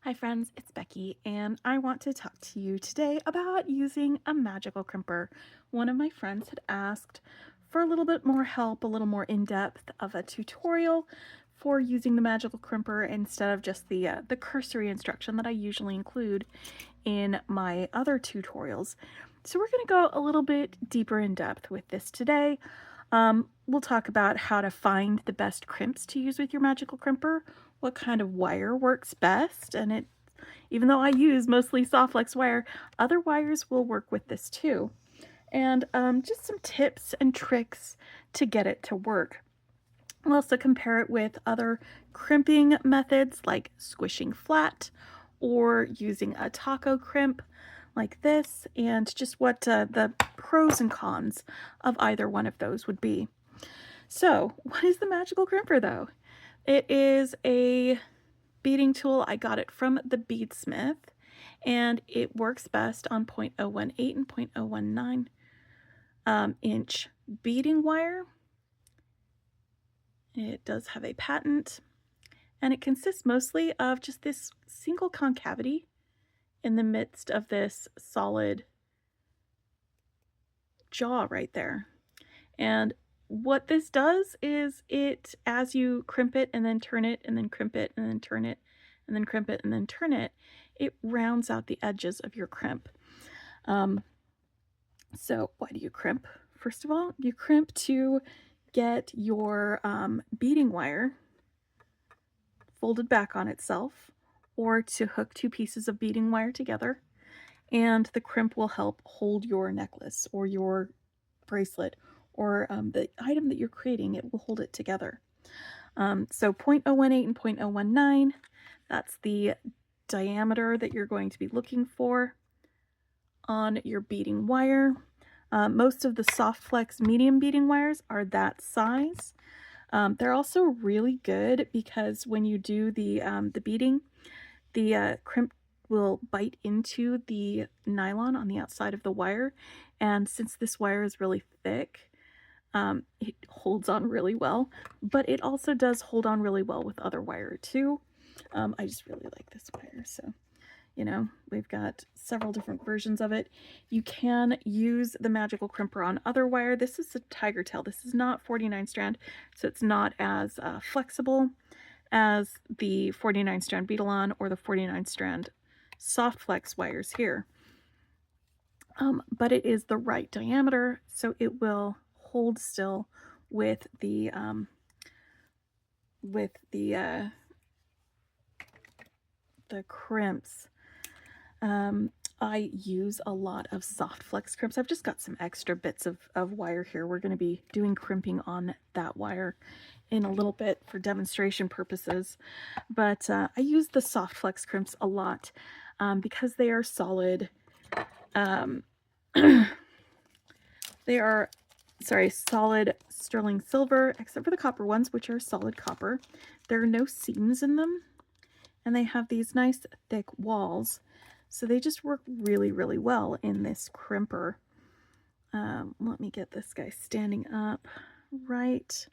Hi friends, it's Becky and I want to talk to you today about using a magical crimper. One of my friends had asked for a little bit more help, a little more in-depth of a tutorial for using the magical crimper instead of just the cursory instruction that I usually include in my other tutorials. So we're going to go a little bit deeper in depth with this today. We'll talk about how to find the best crimps to use with your magical crimper, what kind of wire works best, and even though I use mostly soft flex wire, other wires will work with this too. And just some tips and tricks to get it to work. We'll also compare it with other crimping methods like squishing flat or using a taco crimp like this, and just what the pros and cons of either one of those would be. So, what is the magical crimper though? It is a beading tool. I got it from the Beadsmith, and it works best on 0.018 and 0.019 inch beading wire. It does have a patent, and it consists mostly of just this single concavity in the midst of this solid jaw right there. And what this does is it, as you crimp it and then turn it and then crimp it and then turn it and then crimp it and then turn it, it rounds out the edges of your crimp. So why do you crimp? First of all, you crimp to get your beading wire folded back on itself, or to hook two pieces of beading wire together, and the crimp will help hold your necklace or your bracelet or the item that you're creating. It will hold it together. So 0.018 and 0.019, that's the diameter that you're going to be looking for on your beading wire. Most of the soft flex medium beading wires are that size. They're also really good because when you do the beading, the crimp will bite into the nylon on the outside of the wire, and since this wire is really thick, it holds on really well, but it also does hold on really well with other wire too. I just really like this wire, so we've got several different versions of it. You can use the magical crimper on other wire. This is a tiger tail. This is not 49 strand, so it's not as flexible as the 49 strand Beadalon or the 49 strand soft flex wires here. But it is the right diameter, so it will hold still with the crimps. I use a lot of soft flex crimps. I've just got some extra bits of wire here. We're going to be doing crimping on that wire in a little bit for demonstration purposes, but I use the soft flex crimps a lot because they are solid. They are, solid sterling silver, except for the copper ones, which are solid copper. There are no seams in them, and they have these nice thick walls, so they just work really, really well in this crimper. Let me get this guy standing up right,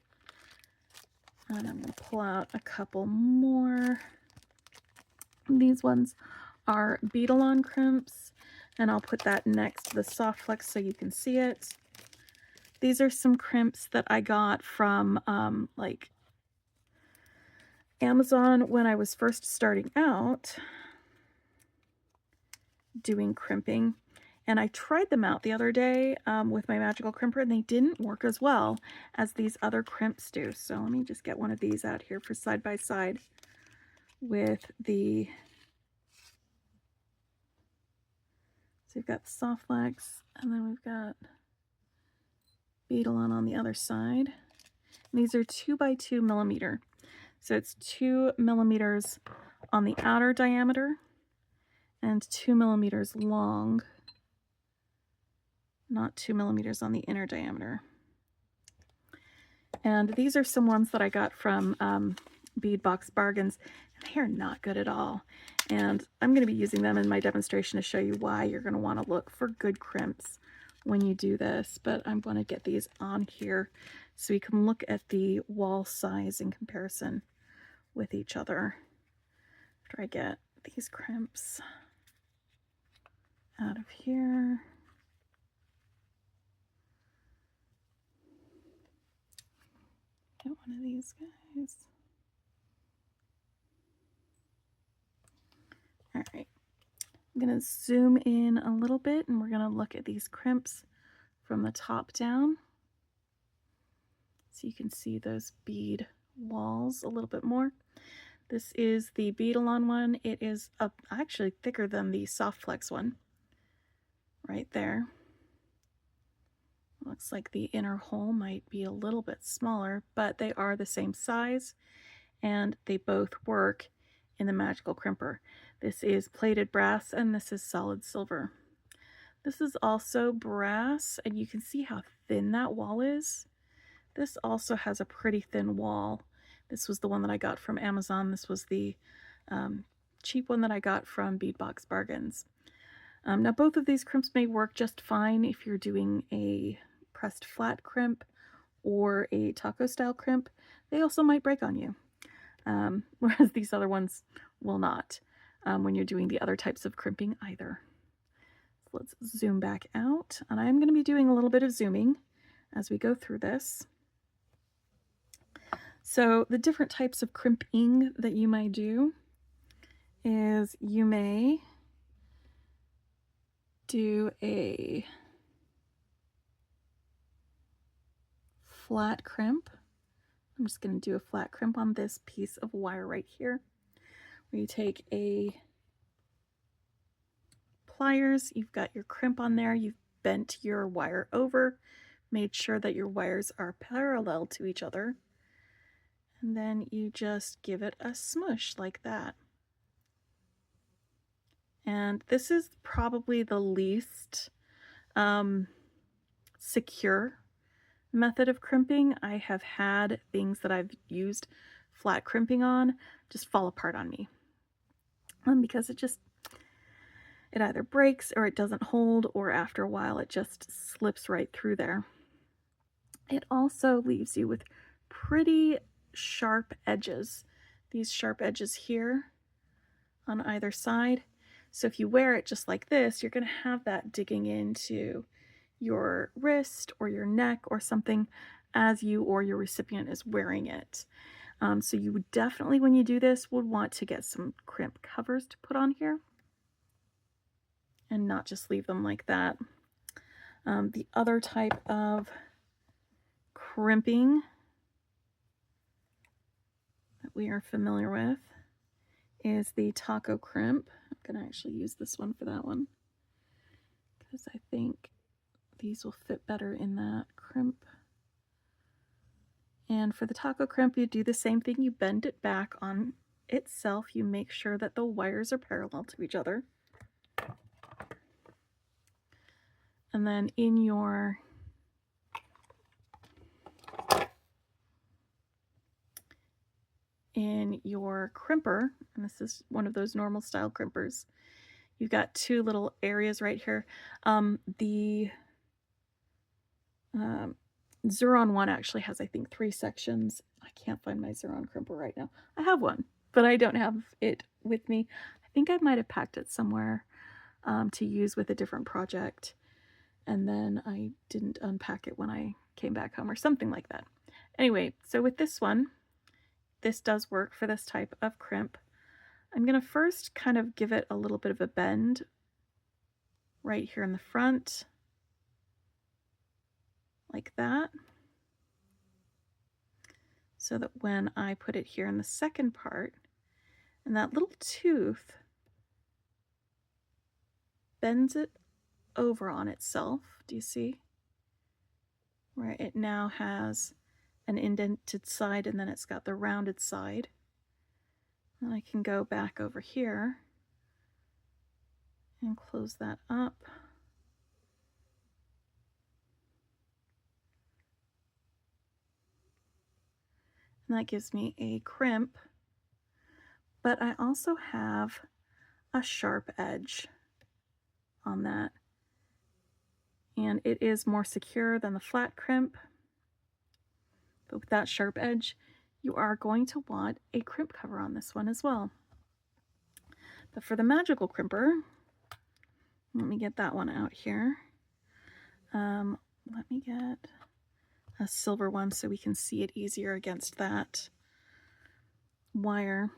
and I'm going to pull out a couple more. These ones are Beadalon crimps, and I'll put that next to the soft flex so you can see it. These are some crimps that I got from like Amazon when I was first starting out doing crimping, and I tried them out the other day with my magical crimper, and they didn't work as well as these other crimps do. So let me just get one of these out here for side by side with the, so we've got the soft flex, and then we've got Beadalon on the other side. And these are 2 by 2 millimeter. So it's 2 millimeters on the outer diameter and 2 millimeters long, not 2 millimeters on the inner diameter. And these are some ones that I got from Bead Box Bargains, and they are not good at all. And I'm going to be using them in my demonstration to show you why you're going to want to look for good crimps when you do this. But I'm going to get these on here so we can look at the wall size in comparison with each other after I get these crimps out of here. Get one of these guys. All right, I'm gonna zoom in a little bit and we're gonna look at these crimps from the top down. So you can see those bead walls a little bit more. This is the Beadalon one. It is actually thicker than the Soft Flex one. Right there. Looks like the inner hole might be a little bit smaller, but they are the same size and they both work in the Magical Crimper. This is plated brass and this is solid silver. This is also brass and you can see how thin that wall is. This also has a pretty thin wall. This was the one that I got from Amazon. This was the cheap one that I got from Beadbox Bargains. Now both of these crimps may work just fine if you're doing a pressed flat crimp or a taco style crimp. They also might break on you, whereas these other ones will not when you're doing the other types of crimping either. So let's zoom back out, and I'm going to be doing a little bit of zooming as we go through this. So the different types of crimping that you may do is you may do a flat crimp. I'm just going to do a flat crimp on this piece of wire right here. Where you take a pliers, you've got your crimp on there, you've bent your wire over, made sure that your wires are parallel to each other, and then you just give it a smush like that. And this is probably the least secure method of crimping. I have had things that I've used flat crimping on just fall apart on me because it either breaks or it doesn't hold, or after a while it just slips right through there. It also leaves you with pretty sharp edges, these sharp edges here on either side. So if you wear it just like this, you're going to have that digging into your wrist or your neck or something as you or your recipient is wearing it. So you would definitely, when you do this, would want to get some crimp covers to put on here and not just leave them like that. The other type of crimping that we are familiar with is the taco crimp. I'm going to actually use this one for that one because I think these will fit better in that crimp. And for the taco crimp, you do the same thing. You bend it back on itself. You make sure that the wires are parallel to each other. And then in your crimper, and this is one of those normal style crimpers, you've got two little areas right here. The Xuron one actually has, I think, 3 sections. I can't find my Xuron crimper right now. I have one, but I don't have it with me. I think I might have packed it somewhere to use with a different project, and then I didn't unpack it when I came back home or something like that. Anyway, so with this one, this does work for this type of crimp. I'm going to first kind of give it a little bit of a bend right here in the front, like that, so that when I put it here in the second part, and that little tooth bends it over on itself. Do you see? Where it now has an indented side and then it's got the rounded side. And I can go back over here and close that up. And that gives me a crimp, but I also have a sharp edge on that. And it is more secure than the flat crimp. But with that sharp edge, you are going to want a crimp cover on this one as well. But for the magical crimper, let me get that one out here. Let me get a silver one so we can see it easier against that wire.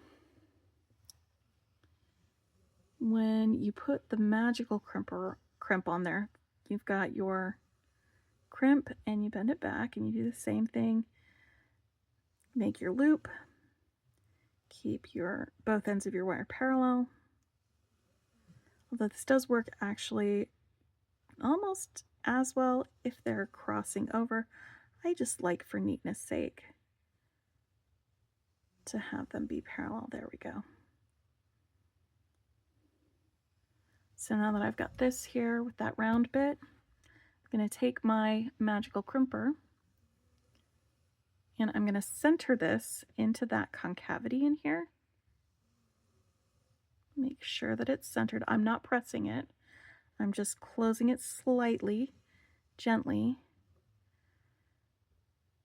When you put the magical crimp on there, you've got your crimp and you bend it back and you do the same thing. Make your loop, keep your both ends of your wire parallel. Although this does work actually almost as well if they're crossing over. I just like, for neatness sake, to have them be parallel. There we go. So now that I've got this here with that round bit, I'm going to take my magical crimper and I'm going to center this into that concavity in here. Make sure that it's centered. I'm not pressing it. I'm just closing it slightly, gently,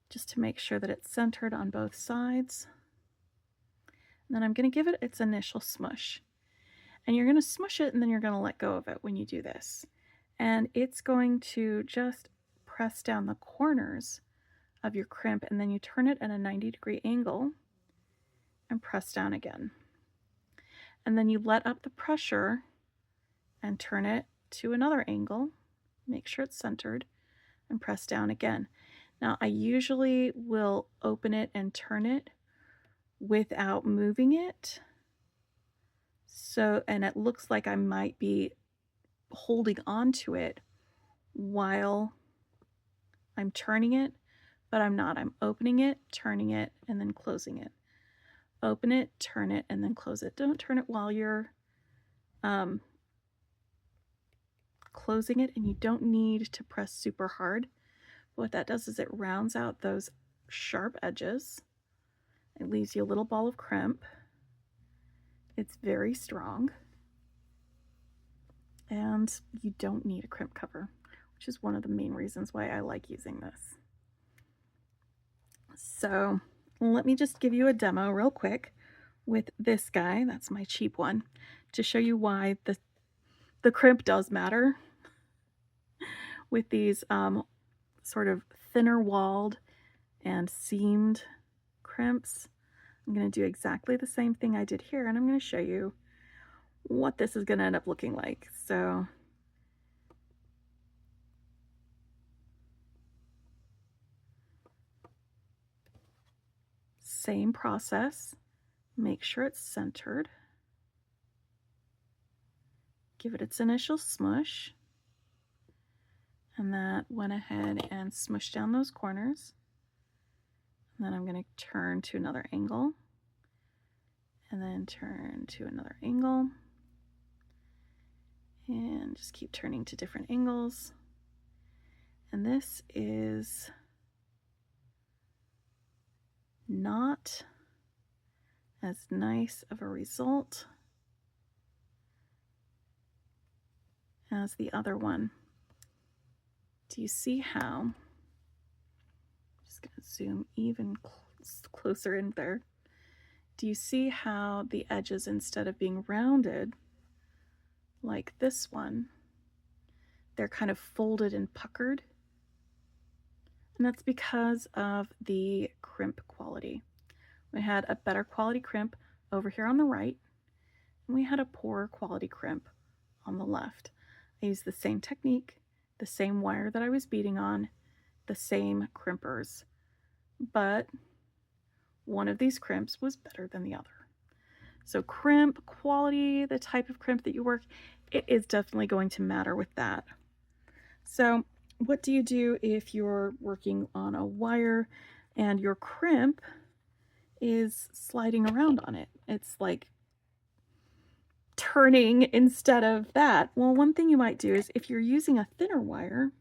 just to make sure that it's centered on both sides. And then I'm going to give it its initial smush. And you're going to smush it and then you're going to let go of it when you do this. And it's going to just press down the corners of your crimp, and then you turn it at a 90-degree angle and press down again. And then you let up the pressure and turn it to another angle, make sure it's centered, and press down again. Now I usually will open it and turn it without moving it. So, and it looks like I might be holding on to it while I'm turning it, but I'm not. I'm opening it, turning it, and then closing it. Open it, turn it, and then close it. Don't turn it while you're closing it, and you don't need to press super hard. What that does is it rounds out those sharp edges. It leaves you a little ball of crimp. It's very strong. And you don't need a crimp cover, which is one of the main reasons why I like using this. So let me just give you a demo real quick with this guy. That's my cheap one, to show you why the crimp does matter with these sort of thinner walled and seamed crimps. I'm going to do exactly the same thing I did here, and I'm going to show you what this is going to end up looking like. So same process. Make sure it's centered. Give it its initial smush. And that went ahead and smushed down those corners. And then I'm going to turn to another angle. And then turn to another angle. And just keep turning to different angles. And this is not as nice of a result as the other one. Do you see how? I'm just going to zoom even closer in there. Do you see how the edges, instead of being rounded like this one, they're kind of folded and puckered? And that's because of the crimp quality. We had a better quality crimp over here on the right, and we had a poorer quality crimp on the left. I used the same technique, the same wire that I was beading on, the same crimpers, but one of these crimps was better than the other. So crimp quality, the type of crimp that you work, it is definitely going to matter with that. So what do you do if you're working on a wire and your crimp is sliding around on it? It's like turning instead of that. Well, one thing you might do is, if you're using a thinner wire,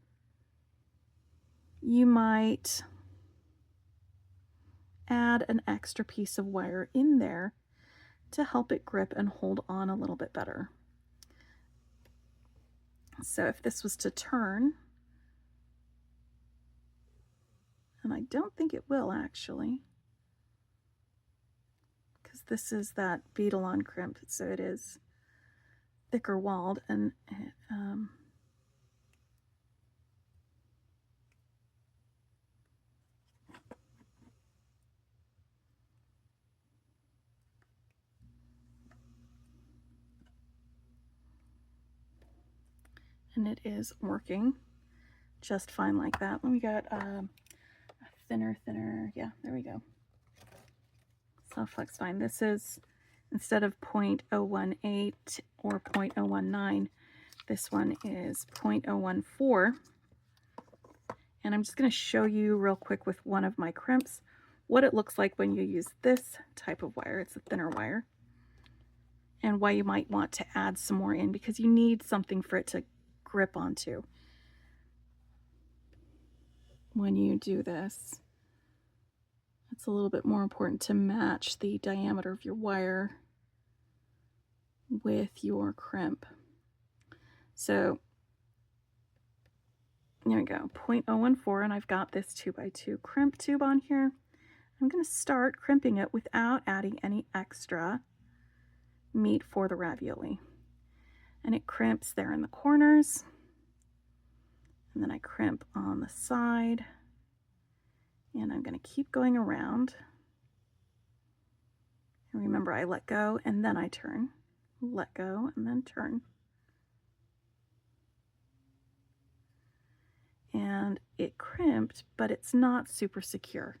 you might add an extra piece of wire in there to help it grip and hold on a little bit better. So if this was to turn, and I don't think it will actually, because this is that beadle on crimp, so it is thicker walled, and it is working just fine like that. Let me get a thinner, yeah, there we go. So flex fine. This is, instead of 0.018 or 0.019, this one is 0.014. And I'm just going to show you real quick with one of my crimps what it looks like when you use this type of wire. It's a thinner wire. And why you might want to add some more in, because you need something for it to grip onto when you do this. It's a little bit more important to match the diameter of your wire with your crimp. So there we go, 0.014, and I've got this 2x2 crimp tube on here. I'm going to start crimping it without adding any extra meat for the ravioli. And it crimps there in the corners. And then I crimp on the side. And I'm going to keep going around. And remember, I let go and then I turn. Let go and then turn. And it crimped, but it's not super secure.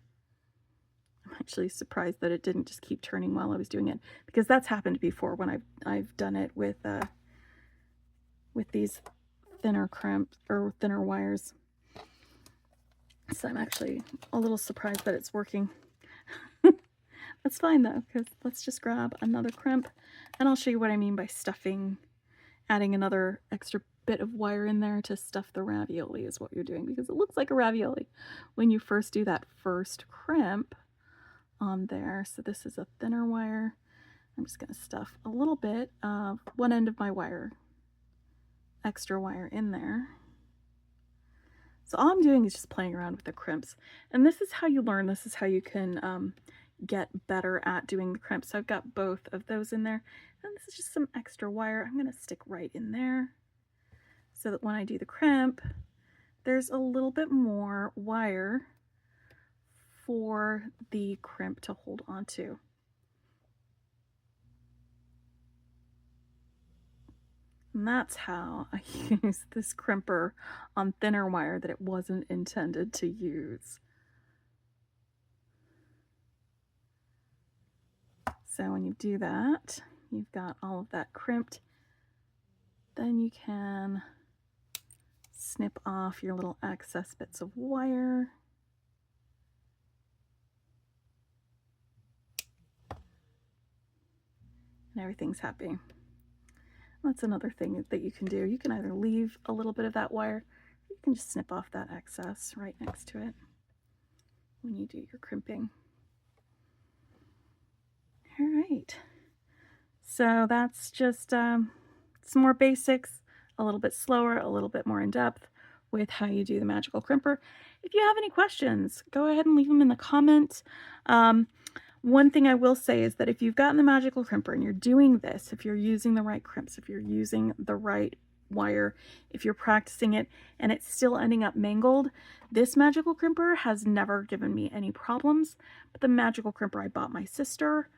I'm actually surprised that it didn't just keep turning while I was doing it, because that's happened before when I've done it with these thinner crimps or thinner wires. So I'm actually a little surprised that it's working. That's fine though, because let's just grab another crimp and I'll show you what I mean by stuffing, adding another extra bit of wire in there to stuff the ravioli is what you're doing, because it looks like a ravioli when you first do that first crimp on there. So this is a thinner wire. I'm just going to stuff a little bit of one end of my wire, extra wire in there. So all I'm doing is just playing around with the crimps, and this is how you learn. This is how you can get better at doing the crimps. So I've got both of those in there, and this is just some extra wire I'm going to stick right in there so that when I do the crimp, there's a little bit more wire for the crimp to hold onto. And that's how I use this crimper on thinner wire that it wasn't intended to use. So when you do that, you've got all of that crimped. Then you can snip off your little excess bits of wire. And everything's happy. That's another thing that you can do. You can either leave a little bit of that wire, or you can just snip off that excess right next to it when you do your crimping. All right. So that's just some more basics, a little bit slower, a little bit more in depth with how you do the magical crimper. If you have any questions, go ahead and leave them in the comments. One thing I will say is that if you've gotten the magical crimper and you're doing this, if you're using the right crimps, if you're using the right wire, if you're practicing it and it's still ending up mangled, this magical crimper has never given me any problems. But the magical crimper I bought my sister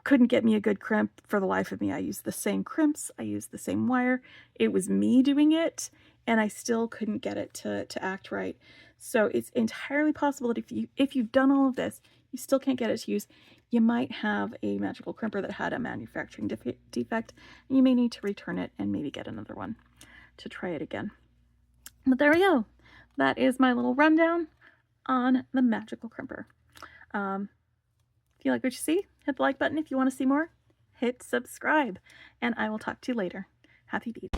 couldn't get me a good crimp for the life of me. I used the same crimps, I used the same wire. It was me doing it, and I still couldn't get it to act right. So it's entirely possible that if you've done all of this, you still can't get it to use, you might have a magical crimper that had a manufacturing defect, and you may need to return it and maybe get another one to try it again. But there we go. That is my little rundown on the magical crimper. If you like what you see, hit the like button. If you want to see more, hit subscribe, and I will talk to you later. Happy beading.